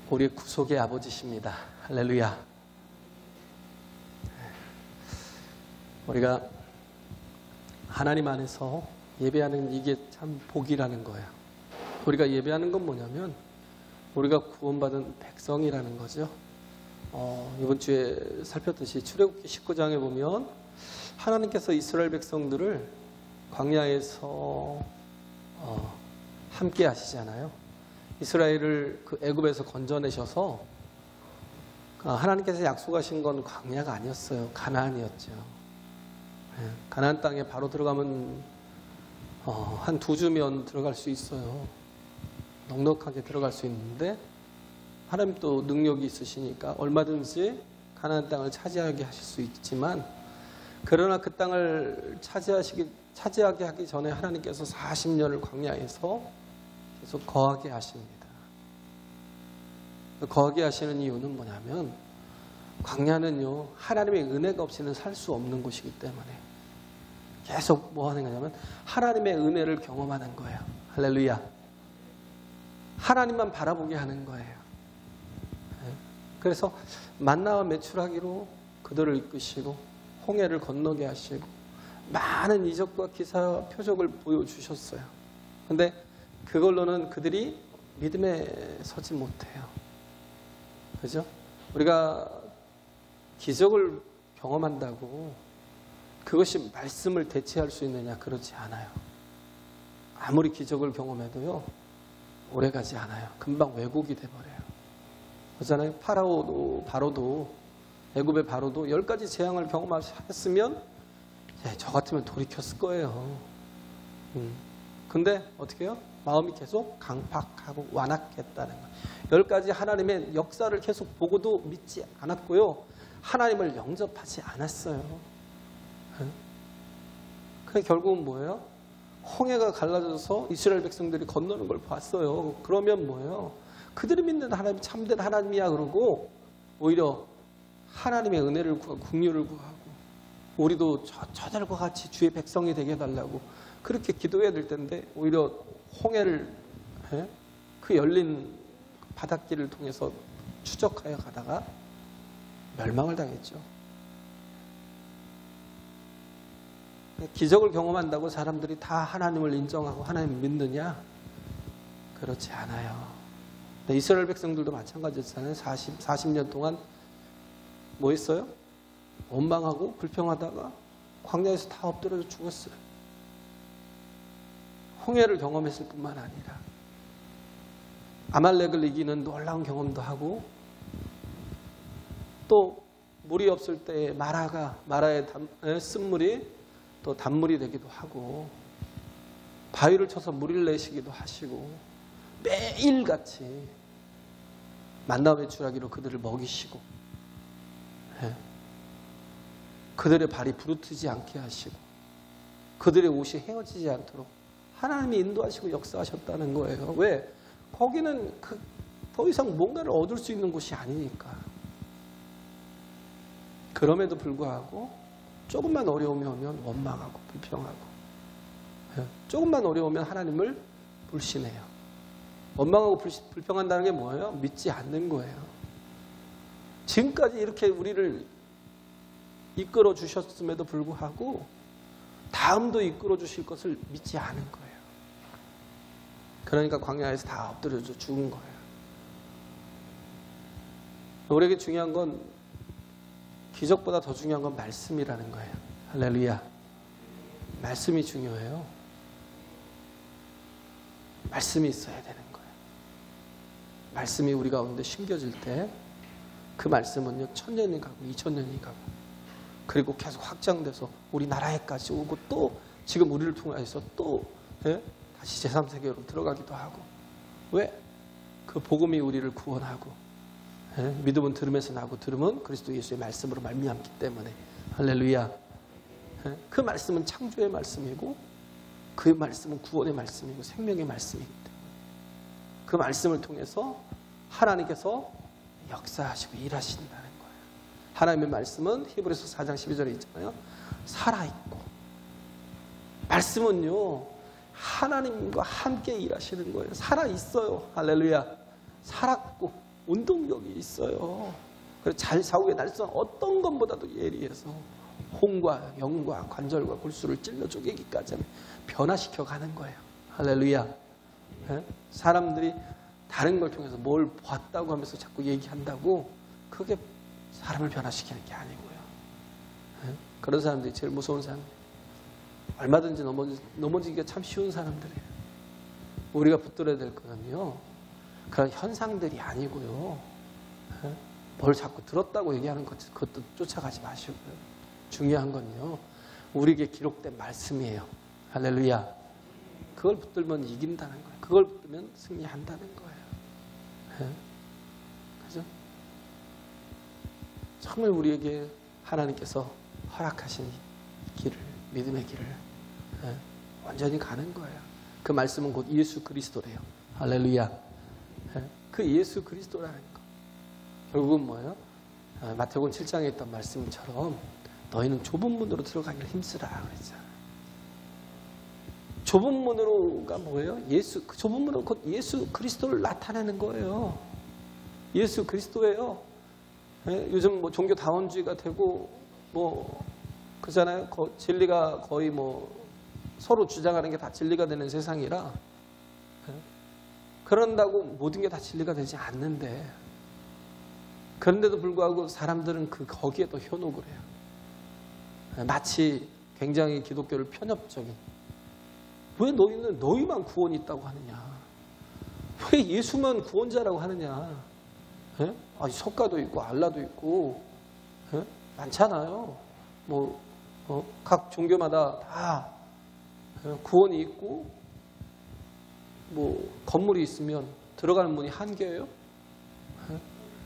우리 구속의 아버지십니다. 할렐루야. 우리가 하나님 안에서 예배하는 이게 참 복이라는 거예요. 우리가 예배하는 건 뭐냐면 우리가 구원받은 백성이라는 거죠. 이번 주에 살폈듯이 출애굽기 19장에 보면 하나님께서 이스라엘 백성들을 광야에서 함께 하시잖아요. 이스라엘을 그 애굽에서 건져내셔서 하나님께서 약속하신 건 광야가 아니었어요. 가나안이었죠. 가나안 땅에 바로 들어가면 한 2주면 들어갈 수 있어요. 넉넉하게 들어갈 수 있는데 하나님 또 능력이 있으시니까 얼마든지 가나안 땅을 차지하게 하실 수 있지만, 그러나 그 땅을 차지하게 하기 전에 하나님께서 40년을 광야에서 계속 거하게 하십니다. 거하게 하시는 이유는 뭐냐면 광야는요, 하나님의 은혜가 없이는 살 수 없는 곳이기 때문에 계속 뭐 하는 거냐면 하나님의 은혜를 경험하는 거예요. 할렐루야. 하나님만 바라보게 하는 거예요. 그래서 만나와 메추라기로 그들을 이끄시고 홍해를 건너게 하시고 많은 이적과 기사 표적을 보여주셨어요. 근데 그걸로는 그들이 믿음에 서지 못해요. 그죠? 우리가 기적을 경험한다고 그것이 말씀을 대체할 수 있느냐? 그렇지 않아요. 아무리 기적을 경험해도요, 오래가지 않아요. 금방 왜곡이 돼버려요. 그렇잖아요. 바로도 애굽의 바로도 10가지 재앙을 경험했으면 저 같으면 돌이켰을 거예요. 근데 어떻게 해요? 마음이 계속 강팍하고 완악했다는 거예요. 10가지 하나님의 역사를 계속 보고도 믿지 않았고요. 하나님을 영접하지 않았어요. 그게 결국은 뭐예요? 홍해가 갈라져서 이스라엘 백성들이 건너는 걸 봤어요. 그러면 뭐예요? 그들이 믿는 하나님이 참된 하나님이야 그러고 오히려 하나님의 은혜를 구하고 긍휼을 구하고 우리도 저들과 같이 주의 백성이 되게 해달라고 그렇게 기도해야 될 텐데 오히려 홍해를 그 열린 바닷길을 통해서 추적하여 가다가 멸망을 당했죠. 기적을 경험한다고 사람들이 다 하나님을 인정하고 하나님을 믿느냐? 그렇지 않아요. 이스라엘 백성들도 마찬가지였잖아요. 40년 동안 뭐 했어요? 원망하고 불평하다가 광야에서 다 엎드려져 죽었어요. 홍해를 경험했을 뿐만 아니라 아말렉을 이기는 놀라운 경험도 하고 또 물이 없을 때 마라의 쓴물이 또 단물이 되기도 하고 바위를 쳐서 물을 내시기도 하시고 매일같이 만나와 메추라기로 그들을 먹이시고 그들의 발이 부르트지 않게 하시고 그들의 옷이 헤어지지 않도록 하나님이 인도하시고 역사하셨다는 거예요. 왜? 거기는 더 이상 뭔가를 얻을 수 있는 곳이 아니니까. 그럼에도 불구하고 조금만 어려움이 오면 원망하고 불평하고 조금만 어려우면 하나님을 불신해요. 원망하고 불평한다는 게 뭐예요? 믿지 않는 거예요. 지금까지 이렇게 우리를 이끌어 주셨음에도 불구하고 다음도 이끌어 주실 것을 믿지 않은 거예요. 그러니까 광야에서 다 엎드려져 죽은 거예요. 우리에게 중요한 건 기적보다 더 중요한 건 말씀이라는 거예요. 할렐루야. 말씀이 중요해요. 말씀이 있어야 되는 거예요. 말씀이 우리 가운데 심겨질 때 그 말씀은요 1000년이 가고 2000년이 가고 그리고 계속 확장돼서 우리 나라에까지 오고 또 지금 우리를 통해서 또 다시 제3세계로 들어가기도 하고. 왜? 그 복음이 우리를 구원하고 믿음은 들음에서 나고 들음은 그리스도 예수의 말씀으로 말미암기 때문에. 할렐루야. 그 말씀은 창조의 말씀이고 그 말씀은 구원의 말씀이고 생명의 말씀이기 때문에 그 말씀을 통해서 하나님께서 역사하시고 일하신다는 거예요. 하나님의 말씀은 히브리서 4장 12절에 있잖아요. 살아있고, 말씀은요 하나님과 함께 일하시는 거예요. 살아있어요. 할렐루야. 살았고 운동력이 있어요. 그래서 잘 사고의 날선 어떤 것보다도 예리해서 혼과 영과 관절과 골수를 찔러 쪼개기까지 변화시켜 가는 거예요. 할렐루야. 네? 사람들이 다른 걸 통해서 뭘 봤다고 하면서 자꾸 얘기한다고 그게 사람을 변화시키는 게 아니고요. 네? 그런 사람들이 제일 무서운 사람들이에요. 얼마든지 넘어지기가 참 쉬운 사람들이에요. 우리가 붙들어야 될 거는요, 그런 현상들이 아니고요. 네? 뭘 자꾸 들었다고 얘기하는 그것도 쫓아가지 마시고요. 중요한 건요, 우리에게 기록된 말씀이에요. 할렐루야. 그걸 붙들면 이긴다는 거예요. 그걸 붙들면 승리한다는 거예요. 네? 그죠? 정말 우리에게 하나님께서 허락하신 길을, 믿음의 길을 완전히 가는 거예요. 그 말씀은 곧 예수 그리스도래요. 할렐루야. 그 예수 그리스도라는 거. 결국은 뭐예요? 마태복음 7장에 있던 말씀처럼 너희는 좁은 문으로 들어가기를 힘쓰라 그랬잖아요. 좁은 문으로가 뭐예요? 그 좁은 문으로 곧 예수 그리스도를 나타내는 거예요. 예수 그리스도예요. 요즘 뭐 종교 다원주의가 되고 그잖아요. 진리가 거의 서로 주장하는 게 다 진리가 되는 세상이라 그런다고 모든 게 다 진리가 되지 않는데, 그런데도 불구하고 사람들은 거기에 더 현혹을 해요. 마치 굉장히 기독교를 편협적인, 왜 너희만 구원이 있다고 하느냐, 왜 예수만 구원자라고 하느냐, 석가도 있고 알라도 있고 많잖아요. 각 종교마다 다 구원이 있고, 건물이 있으면 들어가는 문이 한 개예요.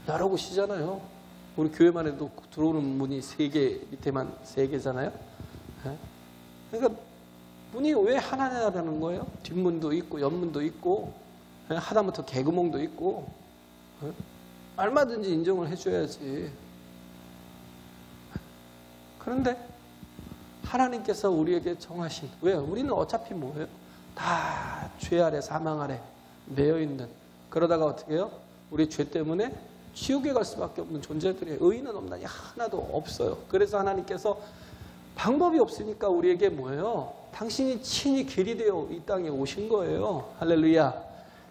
여러 곳이잖아요. 우리 교회만 해도 들어오는 문이 3개, 밑에만 3개잖아요. 그러니까 문이 왜 하나냐라는 거예요. 뒷문도 있고 옆문도 있고 하다못해 개구멍도 있고. 얼마든지 인정을 해줘야지. 그런데 하나님께서 우리에게 정하신, 왜? 우리는 어차피 뭐예요? 다 죄 아래, 사망 아래 매여있는, 그러다가 어떻게 해요? 우리 죄 때문에 지옥에 갈 수밖에 없는 존재들이에요. 의인은 없나니 하나도 없어요. 그래서 하나님께서 방법이 없으니까 우리에게 뭐예요? 당신이 친히 길이 되어 이 땅에 오신 거예요. 할렐루야.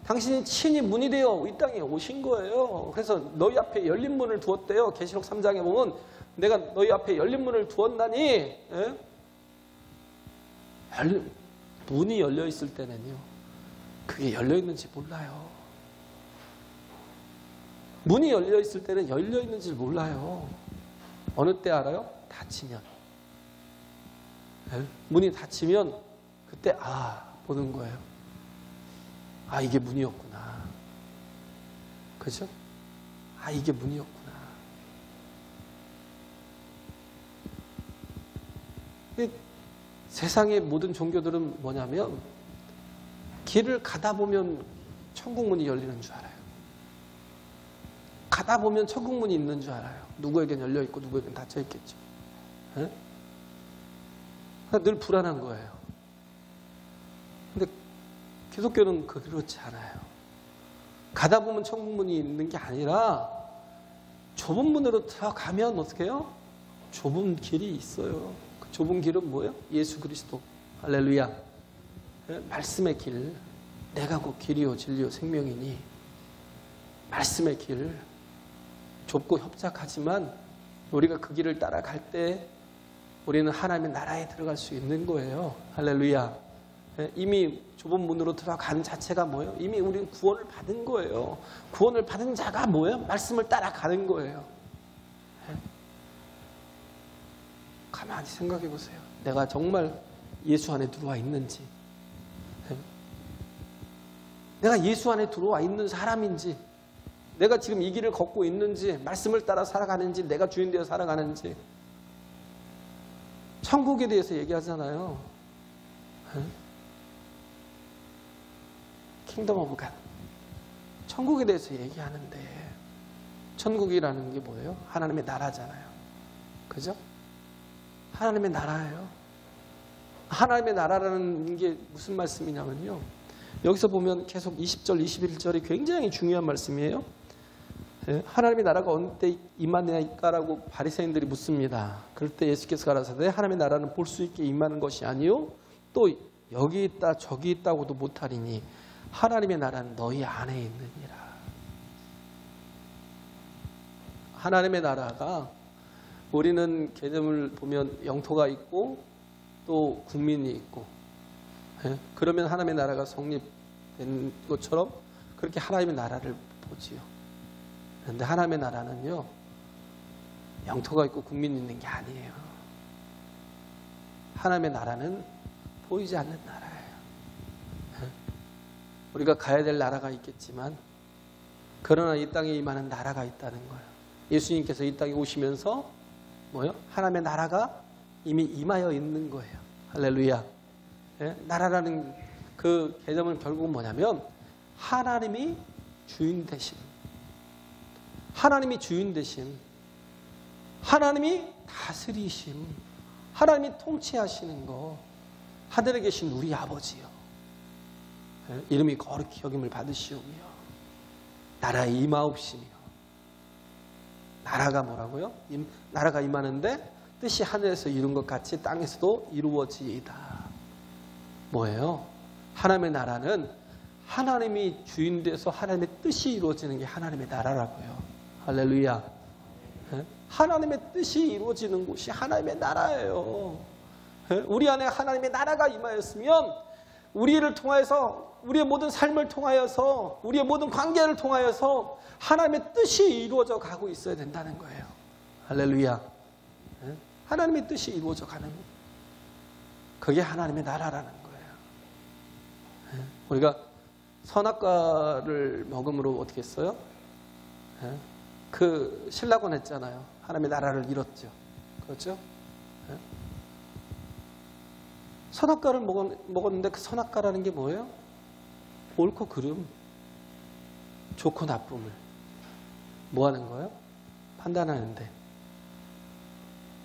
당신이 친히 문이 되어 이 땅에 오신 거예요. 그래서 너희 앞에 열린 문을 두었대요. 계시록 3장에 보면 내가 너희 앞에 열린 문을 두었나니, 문이 열려 있을 때는요, 그게 열려 있는지 몰라요. 문이 열려 있을 때는 열려 있는지 몰라요. 어느 때 알아요? 닫히면. 문이 닫히면 그때 보는 거예요. 이게 문이었구나. 그죠? 이게 문이었구나. 세상의 모든 종교들은 뭐냐면 길을 가다 보면 천국 문이 열리는 줄 알아요. 가다 보면 천국 문이 있는 줄 알아요. 누구에겐 열려 있고 누구에겐 닫혀 있겠죠. 늘 불안한 거예요. 근데 기독교는 그렇지 않아요. 가다 보면 천국 문이 있는 게 아니라 좁은 문으로 들어가면 어떻게 해요? 좁은 길이 있어요. 그 좁은 길은 뭐예요? 예수 그리스도. 할렐루야. 말씀의 길. 내가 곧 길이요 진리요 생명이니. 말씀의 길. 좁고 협착하지만 우리가 그 길을 따라갈 때 우리는 하나님의 나라에 들어갈 수 있는 거예요. 할렐루야. 이미 좁은 문으로 들어간 자체가 뭐예요? 이미 우리는 구원을 받은 거예요. 구원을 받은 자가 뭐예요? 말씀을 따라가는 거예요. 가만히 생각해 보세요. 내가 정말 예수 안에 들어와 있는지, 내가 예수 안에 들어와 있는 사람인지, 내가 지금 이 길을 걷고 있는지, 말씀을 따라 살아가는지, 내가 주인 되어 살아가는지. 천국에 대해서 얘기하잖아요. 킹덤 오브 갓. 천국에 대해서 얘기하는데 천국이라는 게 뭐예요? 하나님의 나라잖아요. 그죠? 하나님의 나라예요. 하나님의 나라라는 게 무슨 말씀이냐면요. 여기서 보면 계속 20절, 21절이 굉장히 중요한 말씀이에요. 하나님의 나라가 어느 때 임하냐니까라고 바리새인들이 묻습니다. 그럴 때 예수께서 가라사대 하나님의 나라는 볼 수 있게 임하는 것이 아니요 또 여기 있다 저기 있다고도 못하리니 하나님의 나라는 너희 안에 있느니라. 하나님의 나라가 우리는 개념을 보면 영토가 있고 또 국민이 있고 그러면 하나님의 나라가 성립된 것처럼 그렇게 하나님의 나라를 보지요. 그런데 하나님의 나라는요 영토가 있고 국민이 있는 게 아니에요. 하나님의 나라는 보이지 않는 나라예요. 우리가 가야 될 나라가 있겠지만 그러나 이 땅에 임하는 나라가 있다는 거예요. 예수님께서 이 땅에 오시면서 뭐요? 하나님의 나라가 이미 임하여 있는 거예요. 할렐루야. 나라라는 그 개념은 결국은 뭐냐면 하나님이 주인 되심, 하나님이 주인 되심, 하나님이 다스리심, 하나님이 통치하시는 거, 하늘에 계신 우리 아버지요. 이름이 거룩히 여김을 받으시오며 나라의 임하옵시며. 나라가 뭐라고요? 나라가 임하는데 뜻이 하늘에서 이룬 것 같이 땅에서도 이루어지이다. 뭐예요? 하나님의 나라는 하나님이 주인 돼서 하나님의 뜻이 이루어지는 게 하나님의 나라라고요. 할렐루야. 하나님의 뜻이 이루어지는 곳이 하나님의 나라예요. 우리 안에 하나님의 나라가 임하였으면 우리를 통하여서 우리의 모든 삶을 통하여서 우리의 모든 관계를 통하여서 하나님의 뜻이 이루어져 가고 있어야 된다는 거예요. 할렐루야. 하나님의 뜻이 이루어져 가는 거예요. 그게 하나님의 나라라는 거예요. 우리가 선악과를 먹음으로 어떻게 했어요? 그 실락원 했잖아요. 하나님의 나라를 잃었죠. 그렇죠? 선악과를 먹었는데 그 선악과라는 게 뭐예요? 옳고 그름, 좋고 나쁨을 뭐 하는 거예요? 판단하는데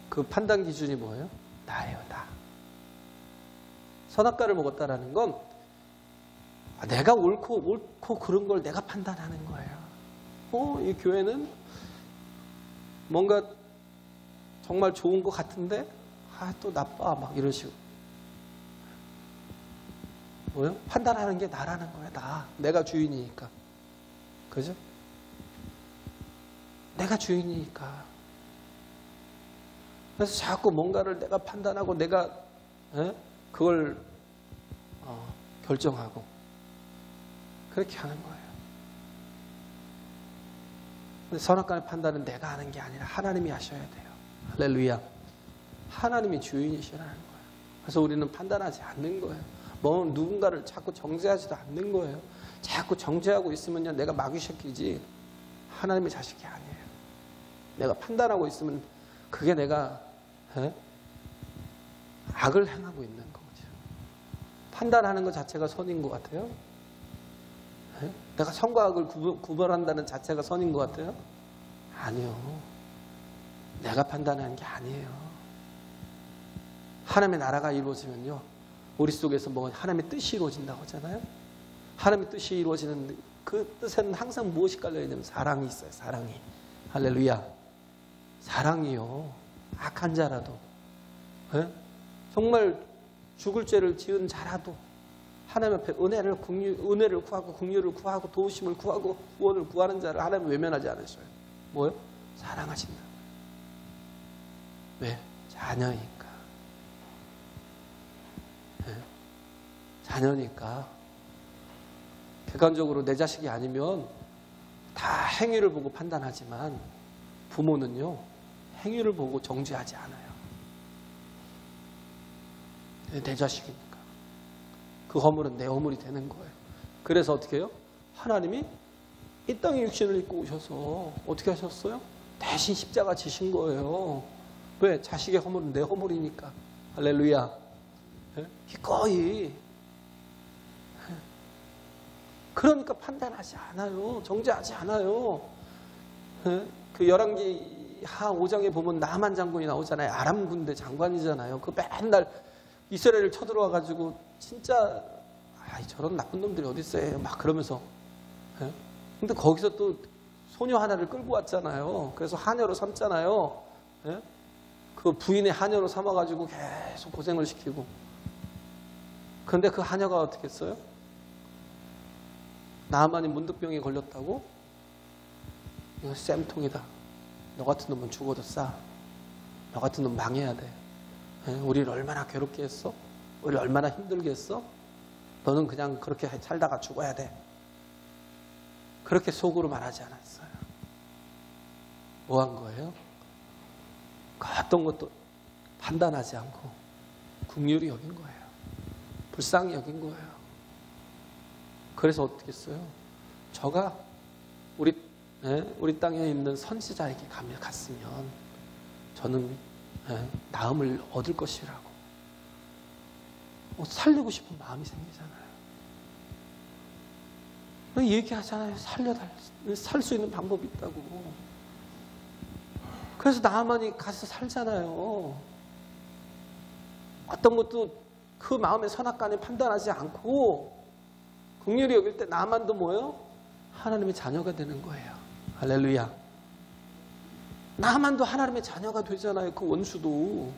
그 판단 기준이 뭐예요? 나예요, 나. 선악과를 먹었다라는 건 내가 옳고 그런 걸 내가 판단하는 거예요. 이 교회는 뭔가 정말 좋은 것 같은데 또 나빠 막 이런 식으로. 뭐요? 판단하는 게 나라는 거예요. 내가 주인이니까. 그죠? 내가 주인이니까. 그래서 자꾸 뭔가를 내가 판단하고 내가 그걸 결정하고 그렇게 하는 거예요. 근데 선악과의 판단은 내가 하는 게 아니라 하나님이 하셔야 돼요. 할렐루야. 하나님이 주인이시라는 거예요. 그래서 우리는 판단하지 않는 거예요. 뭐 누군가를 자꾸 정죄하지도 않는 거예요. 자꾸 정죄하고 있으면요 내가 마귀 새끼지 하나님의 자식이 아니에요. 내가 판단하고 있으면 그게 내가 악을 행하고 있는 거죠. 판단하는 것 자체가 선인 것 같아요? 내가 선과 악을 구별한다는 자체가 선인 것 같아요? 아니요. 내가 판단하는 게 아니에요. 하나님의 나라가 이루어지면요 우리 속에서 뭐 하나님의 뜻이 이루어진다고 하잖아요. 하나님의 뜻이 이루어지는 그 뜻에는 항상 무엇이 깔려있냐면 사랑이 있어요. 사랑이. 할렐루야. 사랑이요. 악한 자라도 정말 죽을 죄를 지은 자라도 하나님 앞에 은혜를 구하고 긍휼을 구하고 도우심을 구하고 구원을 구하는 자를 하나님은 외면하지 않으셔요. 뭐요? 사랑하신다. 왜? 자녀니까. 자녀니까. 객관적으로 내 자식이 아니면 다 행위를 보고 판단하지만 부모는요 행위를 보고 정죄하지 않아요. 내 자식이니까. 그 허물은 내 허물이 되는 거예요. 그래서 어떻게 해요? 하나님이 이 땅에 육신을 입고 오셔서 어떻게 하셨어요? 대신 십자가 지신 거예요. 왜? 자식의 허물은 내 허물이니까. 할렐루야. 기꺼이 그러니까 판단하지 않아요. 정죄하지 않아요. 예? 그 열왕기 하 5장에 보면 나만 장군이 나오잖아요. 아람 군대 장관이잖아요. 그 맨날 이스라엘을 쳐들어와가지고 진짜 저런 나쁜 놈들이 어디 있어요. 막 그러면서. 예? 근데 거기서 또 소녀 하나를 끌고 왔잖아요. 그래서 하녀로 삼잖아요. 예? 그 부인의 하녀로 삼아가지고 계속 고생을 시키고. 그런데 그 하녀가 어떻게 했어요? 나만이 문득병에 걸렸다고? 이거 쌤통이다. 너 같은 놈은 죽어도 싸. 너 같은 놈 망해야 돼. 예? 우리를 얼마나 괴롭게 했어? 우리를 얼마나 힘들게 했어? 너는 그냥 그렇게 살다가 죽어야 돼. 그렇게 속으로 말하지 않았어요. 뭐 한 거예요? 어떤 것도 판단하지 않고 긍휼히 여긴 거예요. 불쌍히 여긴 거예요. 그래서 어떻게 했어요? 저가 우리 땅에 있는 선지자에게 갔으면 저는 나음을 얻을 것이라고 살리고 싶은 마음이 생기잖아요. 얘기하잖아요. 살 수 있는 방법이 있다고. 그래서 나만이 가서 살잖아요. 어떤 것도 그 마음의 선악간에 판단하지 않고 긍휼히 여길 때 나만도 뭐예요? 하나님의 자녀가 되는 거예요. 할렐루야. 나만도 하나님의 자녀가 되잖아요. 그 원수도.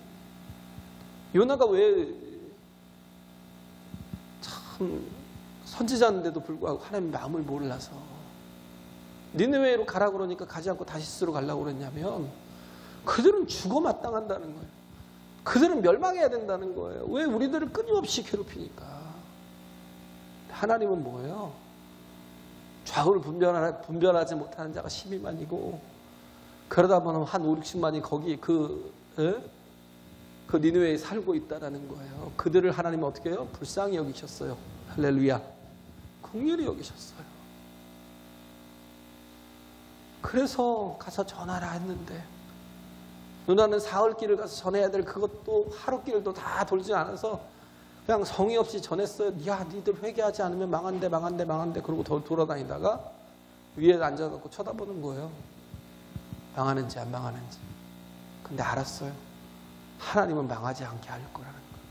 요나가 왜 참 선지자인데도 불구하고 하나님의 마음을 몰라서 니느웨로 가라고 그러니까 가지 않고 다시스로 가려고 그랬냐면 그들은 죽어 마땅한다는 거예요. 그들은 멸망해야 된다는 거예요. 왜? 우리들을 끊임없이 괴롭히니까. 하나님은 뭐예요? 좌우를 분별하지 못하는 자가 12만이고 그러다 보면 한 5, 60만이 거기 그 니느웨에 살고 있다라는 거예요. 그들을 하나님은 어떻게 해요? 불쌍히 여기셨어요. 할렐루야. 긍휼히 여기셨어요. 그래서 가서 전하라 했는데 누나는 사흘길을 가서 전해야 될 그것도 하루길도 다 돌지 않아서 그냥 성의 없이 전했어요. 야, 니들 회개하지 않으면 망한대 그러고 돌아다니다가 위에 앉아갖고 쳐다보는 거예요. 망하는지 안 망하는지. 근데 알았어요. 하나님은 망하지 않게 할 거라는 거예요.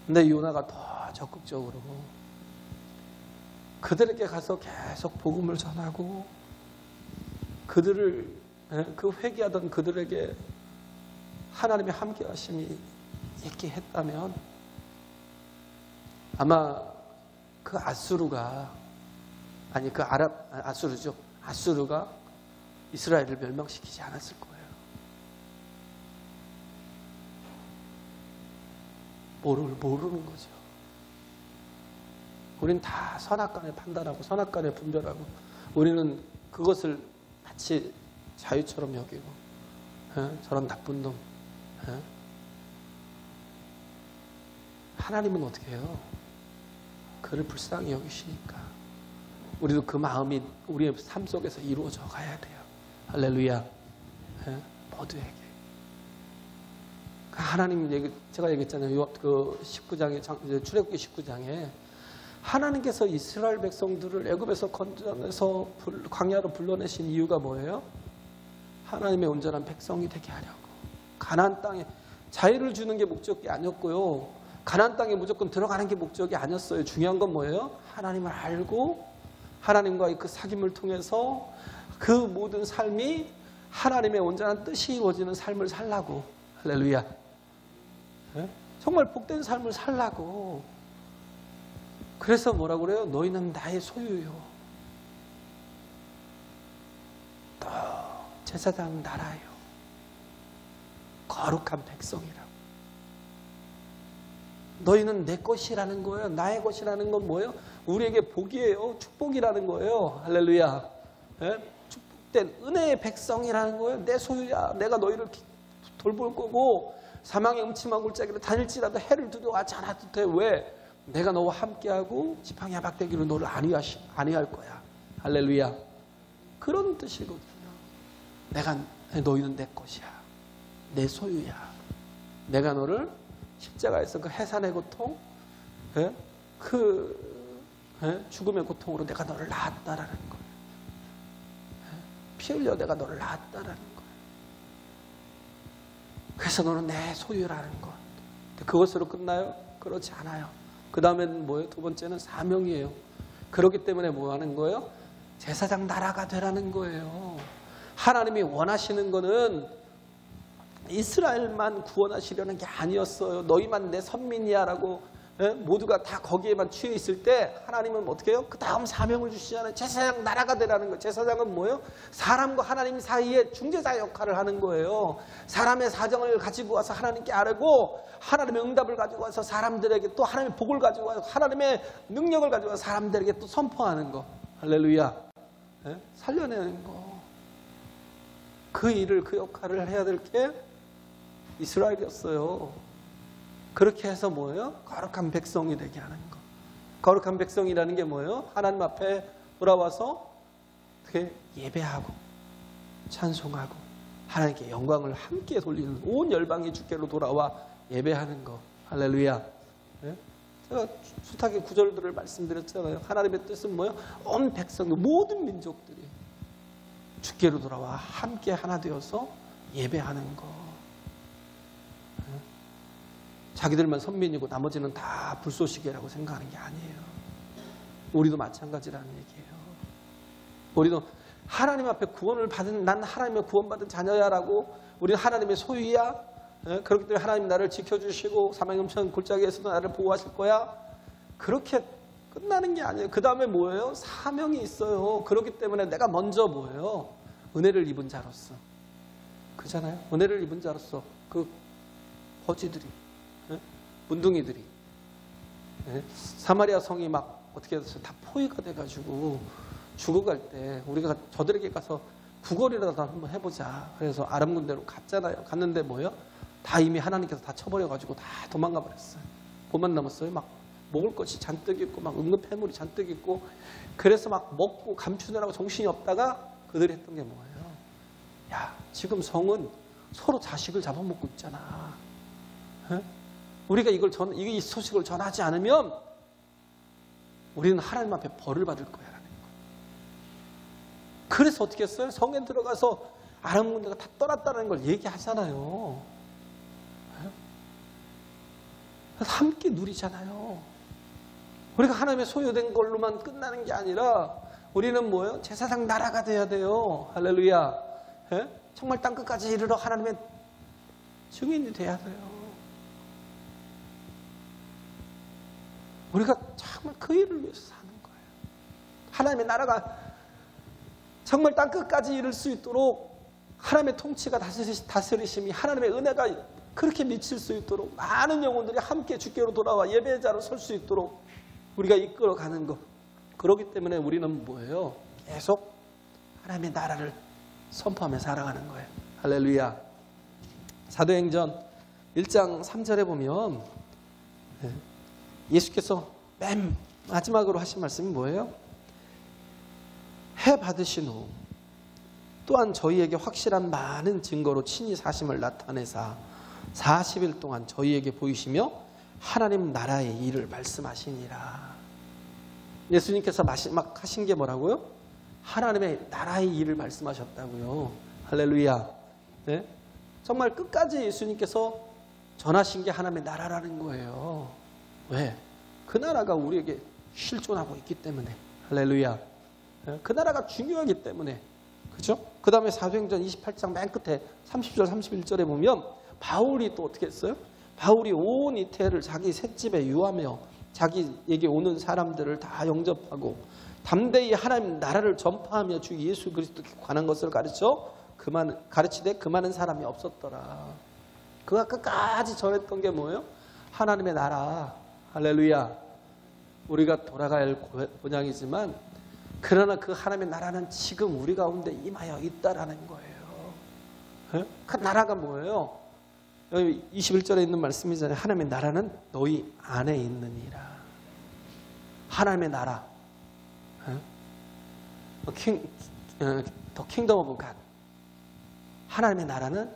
근데 요나가 더 적극적으로 그들에게 가서 계속 복음을 전하고 그들을 그 회개하던 그들에게 하나님의 함께 하심이 있게 했다면 아마 그 아수르가 아수르가 이스라엘을 멸망시키지 않았을 거예요. 모르는 거죠. 우린 다 선악간에 판단하고 선악간에 분별하고 우리는 그것을 마치 자유처럼 여기고 저런 나쁜 놈. 하나님은 어떻게 해요? 그를 불쌍히 여기시니까 우리도 그 마음이 우리의 삶 속에서 이루어져 가야 돼요. 할렐루야. 모두에게. 하나님 제가 얘기했잖아요. 그 19장에 출애굽기 19장에 하나님께서 이스라엘 백성들을 애굽에서 건져내서 광야로 불러내신 이유가 뭐예요? 하나님의 온전한 백성이 되게 하려고. 가나안 땅에 자유를 주는 게 목적이 아니었고요. 가나안 땅에 무조건 들어가는 게 목적이 아니었어요. 중요한 건 뭐예요? 하나님을 알고 하나님과의 그 사귐을 통해서 그 모든 삶이 하나님의 온전한 뜻이 이루어지는 삶을 살라고. 할렐루야. 정말 복된 삶을 살라고. 그래서 뭐라고 그래요? 너희는 나의 소유요. 또 제사장 나라요. 거룩한 백성이라고. 너희는 내 것이라는 거예요. 나의 것이라는 건 뭐예요? 우리에게 복이에요. 축복이라는 거예요. 할렐루야. 축복된 은혜의 백성이라는 거예요. 내 소유야. 내가 너희를 돌볼 거고 사망의 음침한 골짜기로 다닐지라도 해를 두려워하지 않아도 돼. 왜? 내가 너와 함께하고 지팡이 야박대기로 너를 안위할 거야. 할렐루야. 그런 뜻이거든요. 너희는 내 것이야. 내 소유야. 내가 너를 십자가에서 그 해산의 고통, 죽음의 고통으로 내가 너를 낳았다라는 거예요. 피 흘려 내가 너를 낳았다라는 거예요. 그래서 너는 내 소유라는 것. 그것으로 끝나요? 그렇지 않아요. 그 다음에는 뭐예요? 두 번째는 사명이에요. 그렇기 때문에 뭐 하는 거예요? 제사장 나라가 되라는 거예요. 하나님이 원하시는 거는 이스라엘만 구원하시려는 게 아니었어요. 너희만 내 선민이야 라고 모두가 다 거기에만 취해 있을 때 하나님은 어떻게 해요? 그 다음 사명을 주시잖아요. 제사장 나라가 되라는 거예요. 제사장은 뭐예요? 사람과 하나님 사이에 중재자 역할을 하는 거예요. 사람의 사정을 가지고 와서 하나님께 아뢰고 하나님의 응답을 가지고 와서 사람들에게 또 하나님의 복을 가지고 와서 하나님의 능력을 가지고 와서 사람들에게 또 선포하는 거. 할렐루야. 살려내는 거. 그 일을, 그 역할을 해야 될 게 이스라엘이었어요. 그렇게 해서 뭐예요? 거룩한 백성이 되게 하는 거. 거룩한 백성이라는 게 뭐예요? 하나님 앞에 돌아와서 어떻게 예배하고 찬송하고 하나님께 영광을 함께 돌리는, 온 열방이 주께로 돌아와 예배하는 거. 할렐루야. 제가 숱하게 구절들을 말씀드렸잖아요. 하나님의 뜻은 뭐예요? 온 백성, 모든 민족들이 주께로 돌아와 함께 하나 되어서 예배하는 거. 자기들만 선민이고 나머지는 다 불쏘시개라고 생각하는 게 아니에요. 우리도 마찬가지라는 얘기예요. 우리도 하나님 앞에 구원을 받은, 난 하나님의 구원받은 자녀야라고, 우리는 하나님의 소유야. 그렇기 때문에 하나님 나를 지켜주시고 사망염천 골짜기에서도 나를 보호하실 거야. 그렇게 끝나는 게 아니에요. 그 다음에 뭐예요? 사명이 있어요. 그렇기 때문에 내가 먼저 뭐예요? 은혜를 입은 자로서. 그잖아요. 은혜를 입은 자로서 그 거지들이, 문둥이들이 사마리아 성이 막 어떻게 해서 다 포위가 돼가지고 죽어갈 때 우리가 저들에게 가서 구걸이라도 한번 해보자. 그래서 아람 군대로 갔잖아요. 갔는데 뭐예요? 다 이미 하나님께서 다 쳐버려가지고 다 도망가 버렸어요. 뭐만 남았어요? 막 먹을 것이 잔뜩 있고 막 응급 폐물이 잔뜩 있고, 그래서 막 먹고 감추느라고 정신이 없다가 그들이 했던 게 뭐예요? 야, 지금 성은 서로 자식을 잡아먹고 있잖아. 우리가 이 소식을 전하지 않으면 우리는 하나님 앞에 벌을 받을 거야 라는 거예요. 그래서 어떻게 했어요? 성에 들어가서 아람 군대가 다 떠났다는 걸 얘기하잖아요. 함께 누리잖아요. 우리가 하나님의 소유된 걸로만 끝나는 게 아니라 우리는 뭐예요? 제사장 나라가 돼야 돼요. 할렐루야. 정말 땅끝까지 이르러 하나님의 증인이 돼야 돼요. 우리가 정말 그 일을 위해서 사는 거예요. 하나님의 나라가 정말 땅끝까지 이룰 수 있도록 하나님의 통치가 다스리심이, 하나님의 은혜가 그렇게 미칠 수 있도록 많은 영혼들이 함께 주께로 돌아와 예배자로 설 수 있도록 우리가 이끌어가는 것. 그렇기 때문에 우리는 뭐예요? 계속 하나님의 나라를 선포하며 살아가는 거예요. 할렐루야. 사도행전 1장 3절에 보면 예수께서 맨 마지막으로 하신 말씀이 뭐예요? 해 받으신 후 또한 저희에게 확실한 많은 증거로 친히 사심을 나타내사 40일 동안 저희에게 보이시며 하나님 나라의 일을 말씀하시니라. 예수님께서 막 하신 게 뭐라고요? 하나님의 나라의 일을 말씀하셨다고요. 할렐루야. 네? 정말 끝까지 예수님께서 전하신 게 하나님의 나라라는 거예요. 왜? 그 나라가 우리에게 실존하고 있기 때문에. 할렐루야. 네? 그 나라가 중요하기 때문에. 그죠? 그 다음에 사도행전 28장 맨 끝에 30절 31절에 보면 바울이 또 어떻게 했어요? 바울이 온 이태를 자기 셋집에 유하며 자기에게 오는 사람들을 다 영접하고 담대히 하나님 나라를 전파하며 주 예수 그리스도께 관한 것을 가르치되 그 많은 사람이 없었더라. 그가 끝까지 전했던 게 뭐예요? 하나님의 나라. 할렐루야. 우리가 돌아갈 본향이지만 그러나 그 하나님의 나라는 지금 우리 가운데 임하여 있다라는 거예요. 그 나라가 뭐예요? 여기 21절에 있는 말씀이잖아요. 하나님의 나라는 너희 안에 있느니라. 하나님의 나라. The kingdom of God. 하나님의 나라는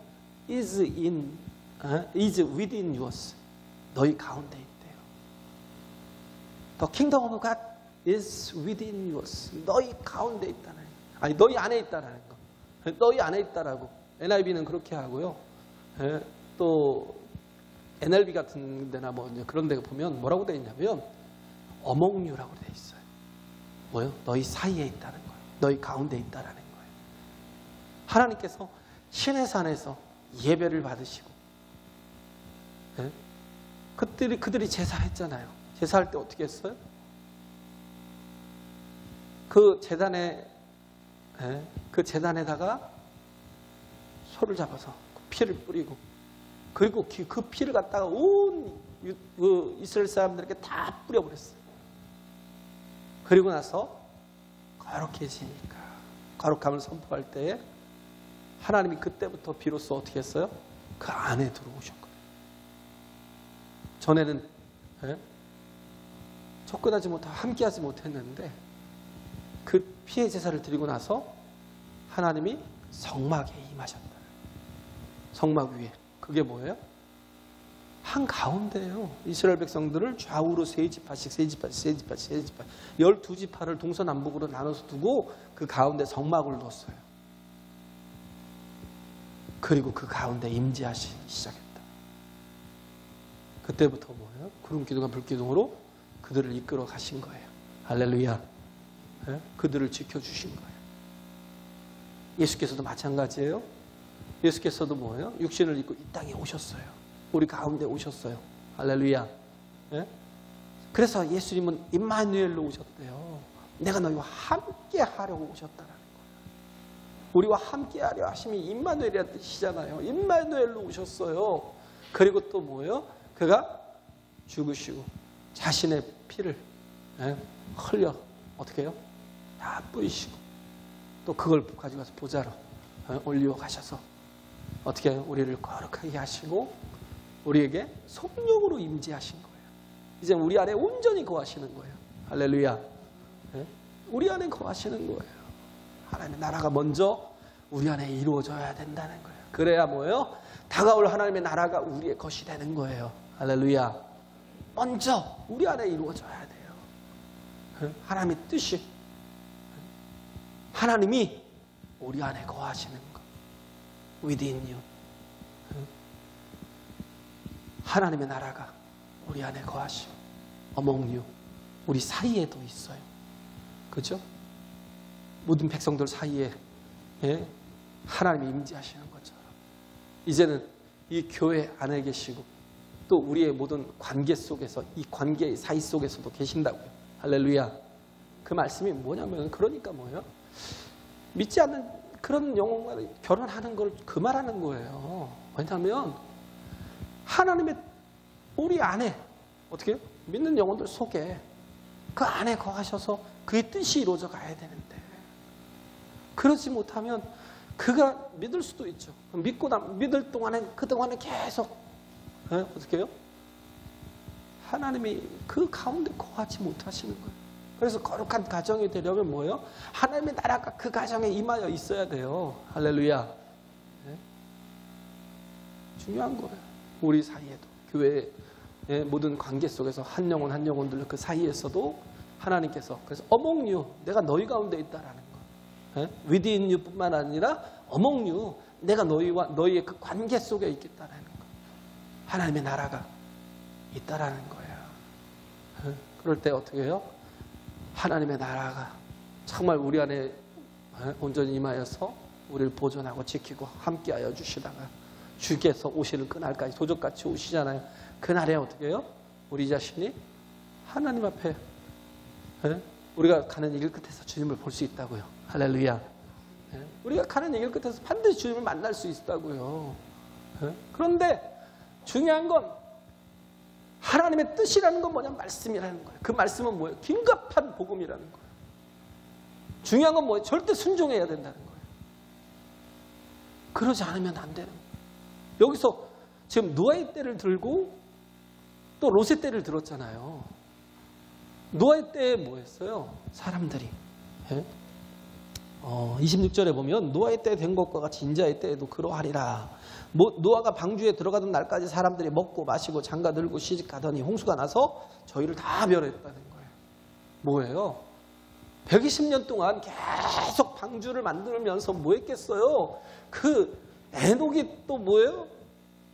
is within yours. 너희 가운데 있대요. The kingdom of God is within us. 너희 가운데 있다는, 아니 너희 안에 있다라는 거. 너희 안에 있다라고. NIV는 그렇게 하고요. 예, 또 NLB 같은 데나 뭐 그런 데 보면 뭐라고 돼 있냐면 among you라고 돼 있어요. 뭐요? 너희 사이에 있다는 거예요. 너희 가운데 있다라는 거예요. 하나님께서 신의 산에서 예배를 받으시고, 예? 그들이 제사했잖아요. 제사할 때 어떻게 했어요? 그 재단에, 예? 그 재단에다가 소를 잡아서 피를 뿌리고, 그리고 그 피를 갖다가 온 이스라엘 사람들에게 다 뿌려버렸어요. 그리고 나서 거룩해지니까, 거룩함을 선포할 때에 하나님이 그때부터 비로소 어떻게 했어요? 그 안에 들어오셨거든요. 전에는 접근하지 못하고 함께하지 못했는데 그 피의 제사를 드리고 나서 하나님이 성막에 임하셨다. 성막 위에. 그게 뭐예요? 한가운데예요. 이스라엘 백성들을 좌우로 세 지파씩 12지파를 동서남북으로 나눠서 두고 그 가운데 성막을 뒀어요. 그리고 그 가운데 임재하시기 시작했다. 그때부터 뭐예요? 구름기둥과 불기둥으로 그들을 이끌어 가신 거예요. 할렐루야. 네? 그들을 지켜주신 거예요. 예수께서도 마찬가지예요. 예수께서도 뭐예요? 육신을 입고 이 땅에 오셨어요. 우리 가운데 오셨어요. 할렐루야. 네? 그래서 예수님은 임마누엘로 오셨대요. 내가 너희와 함께 하려고 오셨다라는 거예요. 우리와 함께 하려 하심이 임마누엘이라는 뜻이잖아요. 임마누엘로 오셨어요. 그리고 또 뭐예요? 그가 죽으시고 자신의 피를 흘려 어떻게 해요? 다 뿌리시고 또 그걸 가지고 가서 보좌로 올리어 가셔서 어떻게 해요? 우리를 거룩하게 하시고 우리에게 성령으로 임재하신 거예요. 이제 우리 안에 온전히 거하시는 거예요. 할렐루야. 우리 안에 거하시는 거예요. 하나님의 나라가 먼저 우리 안에 이루어져야 된다는 거예요. 그래야 뭐예요? 다가올 하나님의 나라가 우리의 것이 되는 거예요. 할렐루야. 먼저 우리 안에 이루어져야 돼요. 하나님의 뜻이, 하나님이 우리 안에 거하시는 것. within you. 하나님의 나라가 우리 안에 거하시고 among you. 우리 사이에도 있어요. 그죠? 모든 백성들 사이에 하나님이 임재하시는 것처럼 이제는 이 교회 안에 계시고 또 우리의 모든 관계 속에서 이 관계의 사이 속에서도 계신다고요. 할렐루야. 그 말씀이 뭐냐면 그러니까 뭐예요? 믿지 않는 그런 영혼과 결혼하는 걸 금하라는 거예요. 왜냐하면 하나님의 우리 안에 어떻게 해요? 믿는 영혼들 속에 그 안에 거하셔서 그의 뜻이 이루어져 가야 되는데 그러지 못하면 그가 믿을 수도 있죠. 믿을 동안에 그동안에 계속 어떻게 해요? 하나님이 그 가운데 거하지 못하시는 거예요. 그래서 거룩한 가정이 되려면 뭐예요? 하나님의 나라가 그 가정에 임하여 있어야 돼요. 할렐루야. 중요한 거예요. 우리 사이에도 교회의 모든 관계 속에서 한 영혼 한 영혼들 그 사이에서도 하나님께서 그래서 among you 내가 너희 가운데 있다라는 거. within you 뿐만 아니라 among you 내가 너희와 너희의 그 관계 속에 있겠다라는 거. 하나님의 나라가 있다라는 거예요. 그럴 때 어떻게 해요? 하나님의 나라가 정말 우리 안에 온전히 임하여서 우리를 보존하고 지키고 함께하여 주시다가 주께서 오시는 그날까지 도적같이 오시잖아요. 그날에 어떻게 해요? 우리 자신이 하나님 앞에 우리가 가는 이 길 끝에서 주님을 볼 수 있다고요. 할렐루야. 우리가 가는 이 길 끝에서 반드시 주님을 만날 수 있다고요. 그런데 중요한 건 하나님의 뜻이라는 건 뭐냐? 말씀이라는 거예요. 그 말씀은 뭐예요? 긴급한 복음이라는 거예요. 중요한 건 뭐예요? 절대 순종해야 된다는 거예요. 그러지 않으면 안 되는 거예요. 여기서 지금 노아의 때를 들고 또 롯의 때를 들었잖아요. 노아의 때에 뭐 했어요? 사람들이 26절에 보면 노아의 때 된 것과 같이 인자의 때에도 그러하리라. 노아가 방주에 들어가던 날까지 사람들이 먹고 마시고 장가 들고 시집가더니 홍수가 나서 저희를 다 멸했다는 거예요. 뭐예요? 120년 동안 계속 방주를 만들면서 뭐 했겠어요? 그 에녹이 또 뭐예요?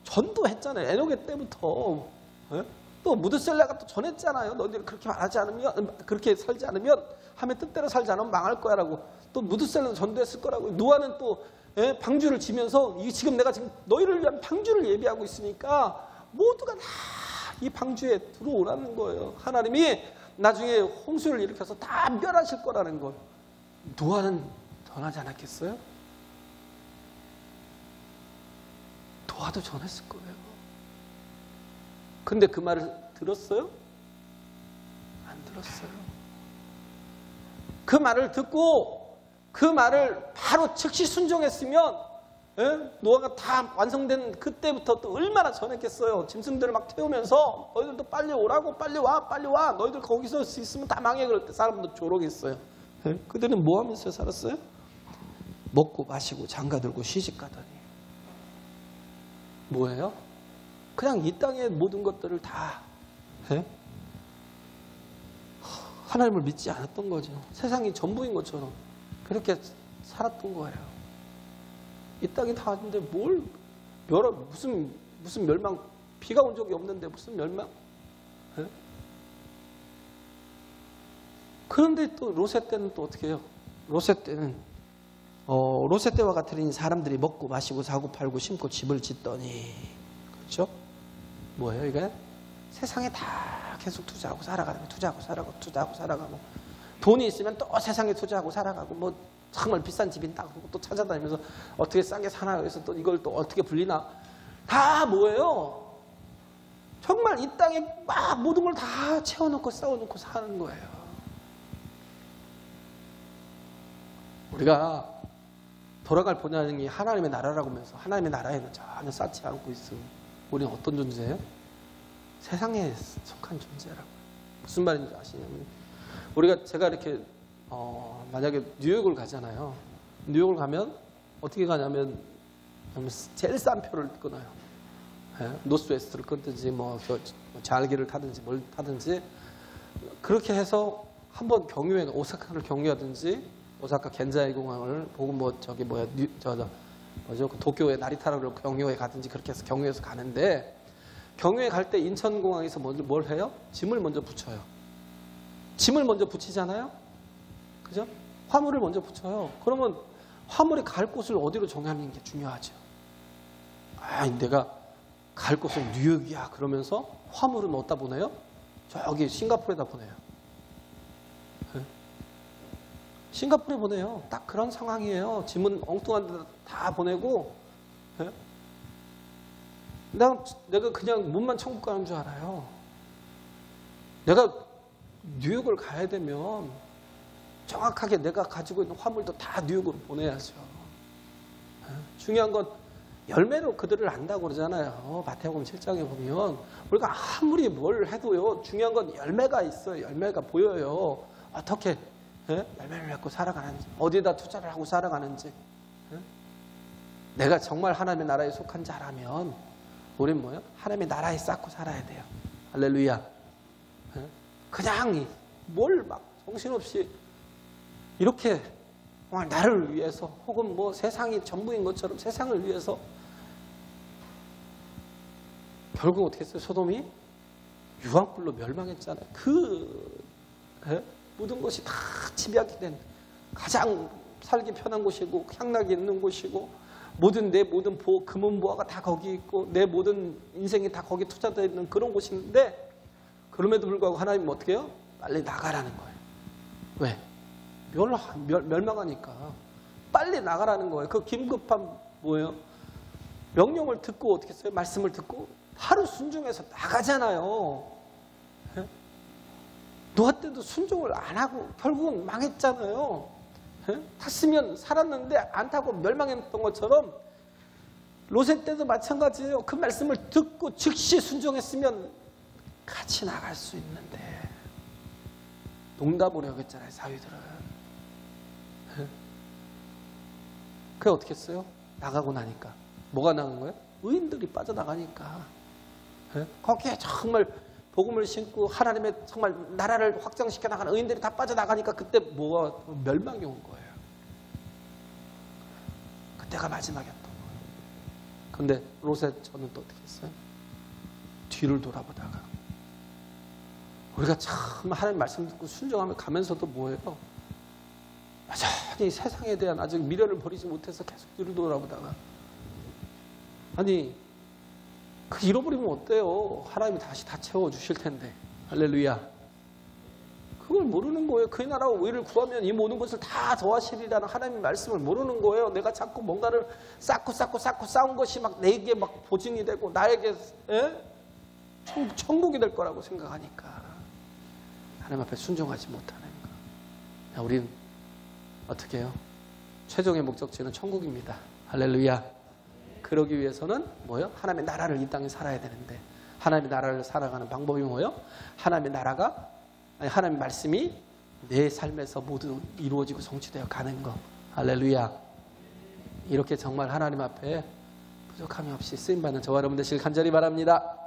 전도했잖아요. 에녹의 때부터. 예? 또 무드셀라가 또 전했잖아요. 너희들이 그렇게 말하지 않으면, 그렇게 살지 않으면, 하면 뜻대로 살지 않으면 망할 거야라고. 또 무드셀라도 전도했을 거라고. 노아는 또 예? 방주를 지면서 지금 내가 지금 너희를 위한 방주를 예비하고 있으니까 모두가 다 이 방주에 들어오라는 거예요. 하나님이 나중에 홍수를 일으켜서 다 멸하실 거라는 걸. 노아는 전하지 않았겠어요? 노아도 전했을 거예요. 근데 그 말을 들었어요? 안 들었어요. 그 말을 듣고 그 말을 바로 즉시 순종했으면 노아가 다 완성된 그때부터 또 얼마나 전했겠어요. 짐승들을 막 태우면서 너희들도 빨리 오라고, 빨리 와, 빨리 와. 너희들 거기서 있으면 다 망해. 그럴 때 사람도 조롱했어요. 그들은 뭐 하면서 살았어요? 먹고 마시고 장가들고 시집가더니. 뭐예요? 그냥 이 땅의 모든 것들을 다 하나님을 믿지 않았던 거죠. 세상이 전부인 것처럼 그렇게 살았던 거예요. 이 땅이 다 왔는데 뭘 무슨 멸망, 비가 온 적이 없는데 무슨 멸망? 예? 그런데 또 롯의 때는 또 어떻게 해요? 롯의 때는 롯의 때와 같으니 사람들이 먹고 마시고 사고 팔고 심고 집을 짓더니, 그렇죠? 뭐예요 이게? 세상에 다 계속 투자하고 살아가고 투자하고 살아가고 투자하고 살아가고 돈이 있으면 또 세상에 투자하고 살아가고 뭐 정말 비싼 집이 딱 또 찾아다니면서 어떻게 싸게 사나 그래서 또 이걸 또 어떻게 불리나 다 뭐예요? 정말 이 땅에 막 모든 걸 다 채워놓고 쌓아놓고 사는 거예요. 우리가 돌아갈 본향이 하나님의 나라라고 하면서 하나님의 나라에는 전혀 쌓지 않고 있으면 우리는 어떤 존재예요? 세상에 속한 존재라고. 무슨 말인지 아시냐면 제가 이렇게 만약에 뉴욕을 가잖아요. 뉴욕을 가면 어떻게 가냐면 제일 싼 표를 끊어요. 노스웨스트를 끊든지 뭐 잘기를 타든지 뭘 타든지 그렇게 해서 한번 경유해 오사카를 경유하든지 오사카 겐자이 공항을 보고 그 도쿄의 나리타를 경유해 가든지 그렇게 해서 경유해서 가는데 경유해 갈 때 인천공항에서 먼저 뭘 해요? 짐을 먼저 붙여요. 짐을 먼저 붙이잖아요. 그죠? 화물을 먼저 붙여요. 그러면 화물이 갈 곳을 어디로 정하는 게 중요하죠. 내가 갈 곳은 뉴욕이야. 그러면서 화물은 어디다 보내요? 저기 싱가포르에다 보내요. 싱가포르에 보내요. 딱 그런 상황이에요. 짐은 엉뚱한 데다 다 보내고 내가 그냥 몸만 천국 가는 줄 알아요. 내가 뉴욕을 가야 되면 정확하게 내가 가지고 있는 화물도 다 뉴욕으로 보내야죠. 중요한 건 열매로 그들을 안다고 그러잖아요. 마태복음 7장에 보면 우리가 아무리 뭘 해도요. 중요한 건 열매가 있어요. 열매가 보여요. 어떻게 열매를 맺고 살아가는지, 어디에다 투자를 하고 살아가는지. 내가 정말 하나님의 나라에 속한 자라면 우린 뭐예요? 하나님의 나라에 쌓고 살아야 돼요. 할렐루야. 그냥 뭘 막 정신없이 이렇게 정말 나를 위해서 혹은 뭐 세상이 전부인 것처럼 세상을 위해서 결국 어떻게 했어요? 소돔이 유황불로 멸망했잖아요. 모든 것이 다 집약이 된 가장 살기 편한 곳이고 향락이 있는 곳이고 내 모든 금은 보화가 다 거기 있고 내 모든 인생이 다 거기 투자되어 있는 그런 곳인데 그럼에도 불구하고 하나님은 어떻게 해요? 빨리 나가라는 거예요. 왜? 멸망하니까 빨리 나가라는 거예요. 그 긴급한 뭐예요? 명령을 듣고 어떻게 했어요? 말씀을 듣고 하루 순종해서 나가잖아요. 노아 때도 순종을 안 하고 결국은 망했잖아요. 탔으면 살았는데 안 타고 멸망했던 것처럼 롯의 때도 마찬가지예요. 그 말씀을 듣고 즉시 순종했으면 같이 나갈 수 있는데 농담으로 여겼잖아요. 사위들은. 그게 어떻게 했어요? 나가고 나니까 뭐가 나간 거예요? 의인들이 빠져나가니까 거기에 정말 복음을 신고 하나님의 정말 나라를 확장시켜 나가는 의인들이 다 빠져나가니까 그때 뭐가 멸망이 온 거예요. 그때가 마지막이었던 거예요. 그런데 롯의 저는 또 어떻게 했어요? 뒤를 돌아보다가 우리가 참 하나님 말씀 듣고 순종하며 가면서도 뭐예요? 여전히 세상에 대한 아직 미련을 버리지 못해서 계속 뒤를 돌아보다가 아니 그 잃어버리면 어때요? 하나님이 다시 다 채워주실 텐데. 할렐루야. 그걸 모르는 거예요. 그의 나라와 의를 구하면 이 모든 것을 다 더하시리라는 하나님의 말씀을 모르는 거예요. 내가 자꾸 뭔가를 쌓고 쌓은 것이 막 내게 막 보증이 되고 나에게 천국이 될 거라고 생각하니까 하나님 앞에 순종하지 못하는 거. 우리는 어떻게 해요? 최종의 목적지는 천국입니다. 할렐루야. 그러기 위해서는 뭐예요? 하나님의 나라를 이 땅에 살아야 되는데 하나님의 나라를 살아가는 방법이 뭐예요? 하나님의 나라가 하나님의 말씀이 내 삶에서 모두 이루어지고 성취되어 가는 것. 할렐루야. 이렇게 정말 하나님 앞에 부족함이 없이 쓰임받는 저와 여러분 되시길 간절히 바랍니다.